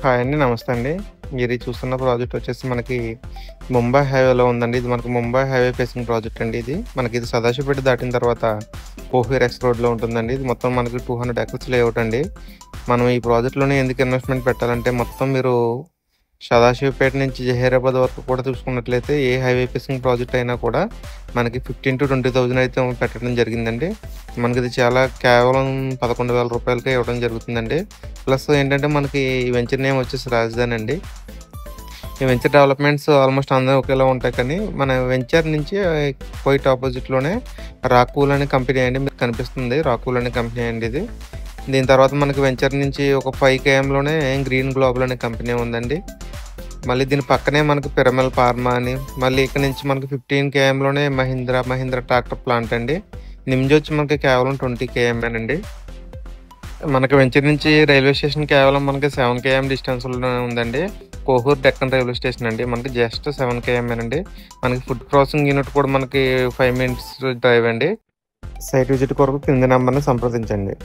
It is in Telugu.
హాయ్ అండి. నమస్తే అండి. మీరు ఈ చూస్తున్న ప్రాజెక్ట్ వచ్చేసి మనకి ముంబై హైవేలో ఉందండి. ఇది మనకు ముంబై హైవే ఫేసింగ్ ప్రాజెక్ట్ అండి ఇది. మనకిది సదాశివపేట దాటిన తర్వాత కోహిర్ ఎక్స్ రోడ్‌లో ఉంటుందండి. ఇది మొత్తం మనకి 200 ఎకర్స్ లేఅవుట్ అండి. మనం ఈ ప్రాజెక్ట్‌లోనే ఎందుకు ఇన్వెస్ట్‌మెంట్ పెట్టాలంటే మొత్తం మీరు సదాశివపేట నుంచి జహీరాబాద్ వరకు కూడా చూసుకున్నట్లయితే ఏ హైవే ఫేసింగ్ ప్రాజెక్ట్ అయినా కూడా మనకి 15,000-20,000 అయితే పెట్టడం జరిగిందండి. మనకిది చాలా కేవలం రూ. 11,000కే ఇవ్వడం జరుగుతుందండి. ప్లస్ ఏంటంటే మనకి ఈ వెంచర్ నేమ్ వచ్చేసి రాజధాని అండి. ఈ వెంచర్ డెవలప్మెంట్స్ ఆల్మోస్ట్ అందరూ ఒకేలా ఉంటాయి కానీ మన వెంచర్ నుంచి క్వైట్ ఆపోజిట్‌లోనే రాకూల్ అనే కంపెనీ అండి. మీకు కనిపిస్తుంది రాకూల్ అనే కంపెనీ అండి ఇది. దీని తర్వాత మనకి వెంచర్ నుంచి ఒక 5 కేఎంలోనే గ్రీన్ గ్లోబల్ అనే కంపెనీ ఉందండి. మళ్ళీ దీని పక్కనే మనకి పిరమల్ ఫార్మా అని, మళ్ళీ ఇక్కడ నుంచి మనకి 15 కేఎంలోనే మహీంద్రా ట్రాక్టర్ ప్లాంట్ అండి. నిమ్జ్ వచ్చి మనకి కేవలం 20 కేఎంఏనండి. మనకి వెంచర్ నుంచి రైల్వే స్టేషన్ కేవలం మనకి 7 కేఎం డిస్టెన్స్‌లోనే ఉందండి. కోహూర్ డెక్కన్ రైల్వే స్టేషన్ అండి. మనకి జస్ట్ 7 కేఎంఏనండి. మనకి ఫుడ్ ప్రాసెసింగ్ యూనిట్ కూడా మనకి 5 మినిట్స్ డ్రైవ్ అండి. సైట్ విజిట్ కొరకు కింది నంబర్‌ని సంప్రదించండి.